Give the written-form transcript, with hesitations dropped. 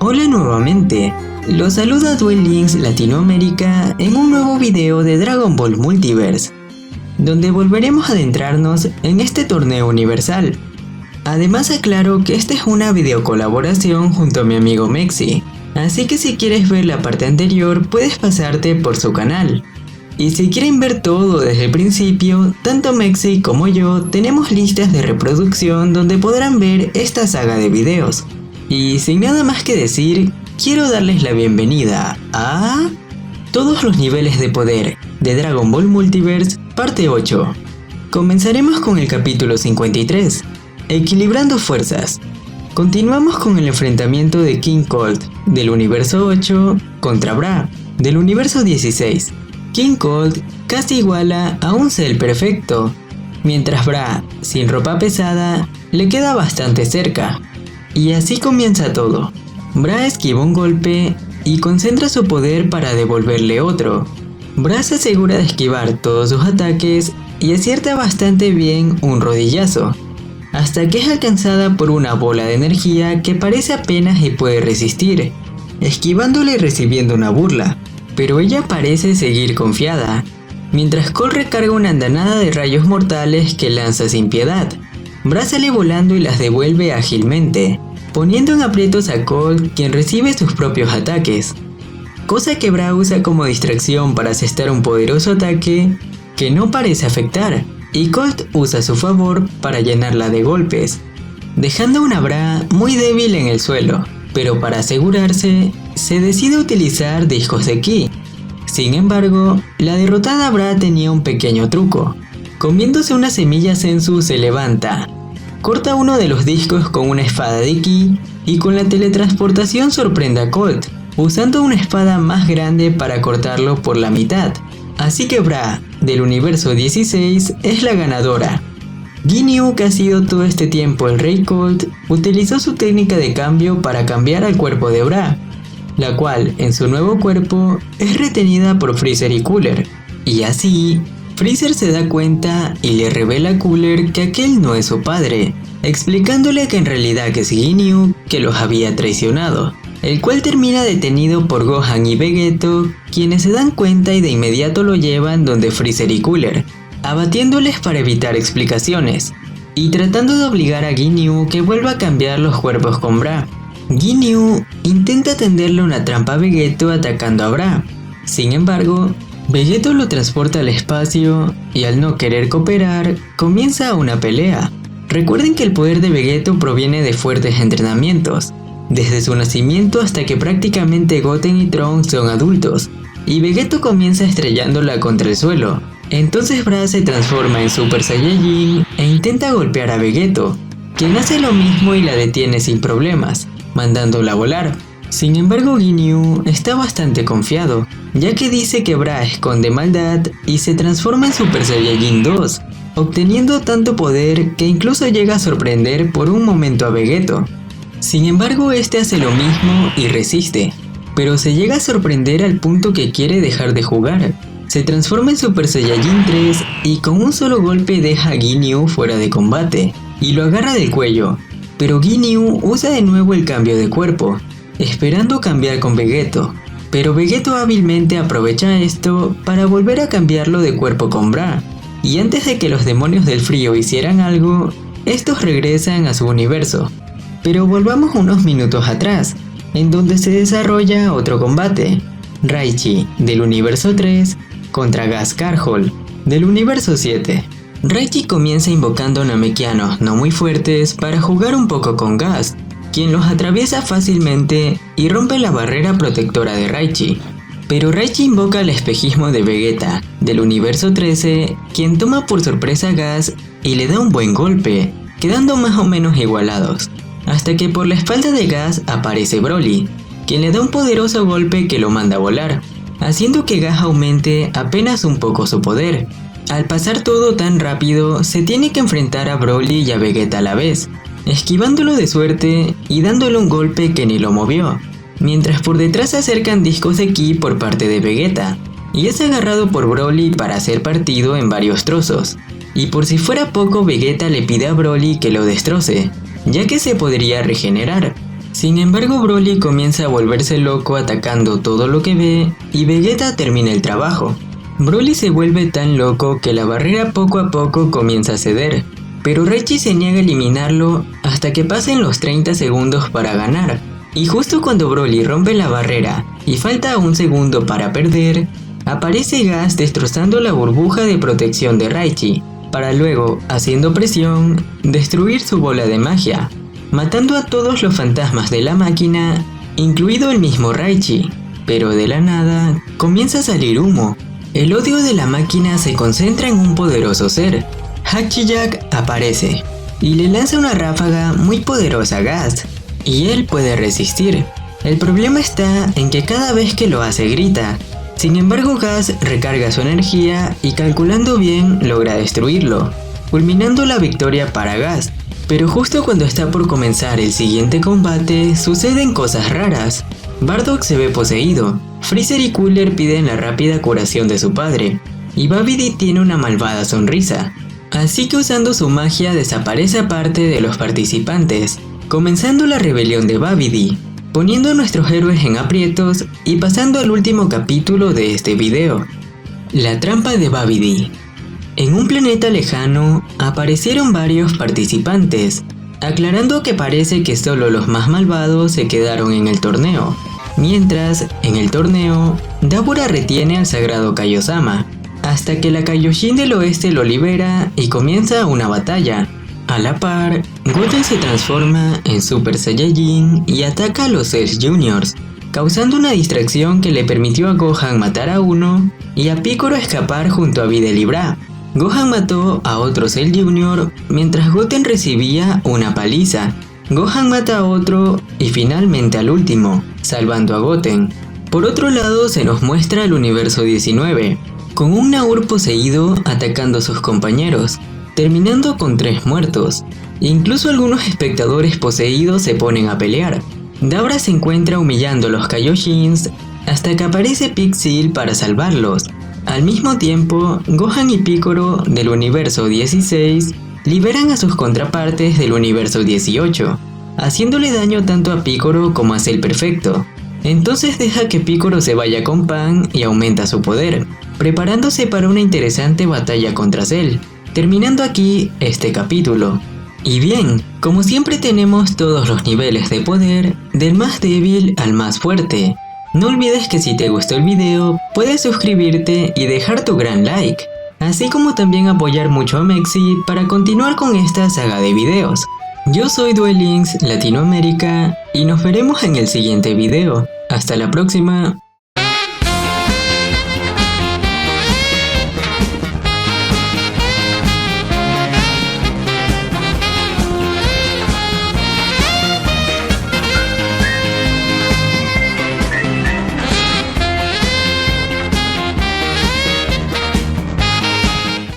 Hola nuevamente, los saluda Duel Links Latinoamérica en un nuevo video de Dragon Ball Multiverse, donde volveremos a adentrarnos en este torneo universal. Además aclaro que esta es una videocolaboración junto a mi amigo Mexi, así que si quieres ver la parte anterior puedes pasarte por su canal. Y si quieren ver todo desde el principio, tanto Mexi como yo tenemos listas de reproducción donde podrán ver esta saga de videos. Y sin nada más que decir, quiero darles la bienvenida a todos los niveles de poder de Dragon Ball Multiverse parte 8. Comenzaremos con el capítulo 53, Equilibrando Fuerzas. Continuamos con el enfrentamiento de King Cold del universo 8 contra Bra del universo 16. King Cold casi iguala a un Cell perfecto, mientras Bra, sin ropa pesada, le queda bastante cerca. Y así comienza todo. Bra esquiva un golpe y concentra su poder para devolverle otro. Bra se asegura de esquivar todos sus ataques y acierta bastante bien un rodillazo, hasta que es alcanzada por una bola de energía que parece apenas y puede resistir, esquivándole y recibiendo una burla. Pero ella parece seguir confiada, mientras Cold recarga una andanada de rayos mortales que lanza sin piedad. Bra sale volando y las devuelve ágilmente, poniendo en aprietos a Cold, quien recibe sus propios ataques, cosa que Bra usa como distracción para asestar un poderoso ataque que no parece afectar, y Cold usa a su favor para llenarla de golpes, dejando una Bra muy débil en el suelo, pero para asegurarse, se decide utilizar discos de ki. Sin embargo, la derrotada Bra tenía un pequeño truco. Comiéndose una semilla Senzu se levanta, corta uno de los discos con una espada de ki y con la teletransportación sorprende a Cold, usando una espada más grande para cortarlo por la mitad. Así que Bra, del universo 16, es la ganadora. Ginyu, que ha sido todo este tiempo el Rey Cold, utilizó su técnica de cambio para cambiar al cuerpo de Bra, la cual, en su nuevo cuerpo, es retenida por Freezer y Cooler. Y así, Freezer se da cuenta y le revela a Cooler que aquel no es su padre, explicándole que en realidad es Ginyu que los había traicionado, el cual termina detenido por Gohan y Vegeto, quienes se dan cuenta y de inmediato lo llevan donde Freezer y Cooler, abatiéndoles para evitar explicaciones, y tratando de obligar a Ginyu que vuelva a cambiar los cuerpos con Bra. Ginyu intenta tenderle una trampa a Vegeto atacando a Bra. Sin embargo, Vegeto lo transporta al espacio y al no querer cooperar, comienza una pelea. Recuerden que el poder de Vegeto proviene de fuertes entrenamientos, desde su nacimiento hasta que prácticamente Goten y Trunks son adultos, y Vegeto comienza estrellándola contra el suelo. Entonces Bra se transforma en Super Saiyajin e intenta golpear a Vegeto, quien hace lo mismo y la detiene sin problemas, mandándola a volar. Sin embargo, Ginyu está bastante confiado, ya que dice que Bra esconde maldad y se transforma en Super Saiyajin 2, obteniendo tanto poder que incluso llega a sorprender por un momento a Vegeto. Sin embargo, este hace lo mismo y resiste, pero se llega a sorprender al punto que quiere dejar de jugar. Se transforma en Super Saiyajin 3 y con un solo golpe deja a Ginyu fuera de combate y lo agarra del cuello, pero Ginyu usa de nuevo el cambio de cuerpo, esperando cambiar con Vegeto, pero Vegeto hábilmente aprovecha esto para volver a cambiarlo de cuerpo con Bra, y antes de que los demonios del frío hicieran algo, estos regresan a su universo. Pero volvamos unos minutos atrás, en donde se desarrolla otro combate, Raichi del universo 3 contra Gas Karhol del universo 7. Raichi comienza invocando namekianos no muy fuertes para jugar un poco con Gas, quien los atraviesa fácilmente y rompe la barrera protectora de Raichi. Pero Raichi invoca el espejismo de Vegeta del universo 13, quien toma por sorpresa a Gas y le da un buen golpe, quedando más o menos igualados, hasta que por la espalda de Gas aparece Broly, quien le da un poderoso golpe que lo manda a volar, haciendo que Gas aumente apenas un poco su poder. Al pasar todo tan rápido, se tiene que enfrentar a Broly y a Vegeta a la vez, esquivándolo de suerte y dándole un golpe que ni lo movió, mientras por detrás se acercan discos de ki por parte de Vegeta, y es agarrado por Broly para ser partido en varios trozos, y por si fuera poco Vegeta le pide a Broly que lo destroce, ya que se podría regenerar, Sin embargo, Broly comienza a volverse loco atacando todo lo que ve y Vegeta termina el trabajo. Broly se vuelve tan loco que la barrera poco a poco comienza a ceder, pero Raichi se niega a eliminarlo hasta que pasen los 30 segundos para ganar. Y justo cuando Broly rompe la barrera y falta un segundo para perder, aparece Gas destrozando la burbuja de protección de Raichi, para luego, haciendo presión, destruir su bola de magia, matando a todos los fantasmas de la máquina, incluido el mismo Raichi. Pero de la nada, comienza a salir humo. El odio de la máquina se concentra en un poderoso ser. Hachiyak aparece y le lanza una ráfaga muy poderosa a Gas, y él puede resistir. El problema está en que cada vez que lo hace grita. Sin embargo, Gas recarga su energía y calculando bien logra destruirlo, culminando la victoria para Gas. Pero justo cuando está por comenzar el siguiente combate, suceden cosas raras. Bardock se ve poseído, Freezer y Cooler piden la rápida curación de su padre, y Babidi tiene una malvada sonrisa. Así que usando su magia desaparece a parte de los participantes, comenzando la rebelión de Babidi, poniendo a nuestros héroes en aprietos y pasando al último capítulo de este video. La trampa de Babidi. En un planeta lejano aparecieron varios participantes, aclarando que parece que solo los más malvados se quedaron en el torneo, mientras, en el torneo, Dabura retiene al sagrado Kaiosama, hasta que la Kaioshin del oeste lo libera y comienza una batalla. A la par, Goten se transforma en Super Saiyajin y ataca a los Cell Juniors, causando una distracción que le permitió a Gohan matar a uno y a Piccolo escapar junto a Videl y Bra. Gohan mató a otro Cell Junior mientras Goten recibía una paliza. Gohan mata a otro y finalmente al último, salvando a Goten. Por otro lado se nos muestra el universo 19, con un Naur poseído atacando a sus compañeros, terminando con 3 muertos. Incluso algunos espectadores poseídos se ponen a pelear. Dabra se encuentra humillando a los Kaioshins hasta que aparece Pixil para salvarlos. Al mismo tiempo, Gohan y Piccolo del universo 16 liberan a sus contrapartes del universo 18, haciéndole daño tanto a Piccolo como a Cell Perfecto. Entonces deja que Piccolo se vaya con Pan y aumenta su poder, preparándose para una interesante batalla contra Cell, terminando aquí este capítulo. Y bien, como siempre tenemos todos los niveles de poder, del más débil al más fuerte. No olvides que si te gustó el video, puedes suscribirte y dejar tu gran like, así como también apoyar mucho a Mexi para continuar con esta saga de videos. Yo soy Duel Links Latinoamérica y nos veremos en el siguiente video. Hasta la próxima.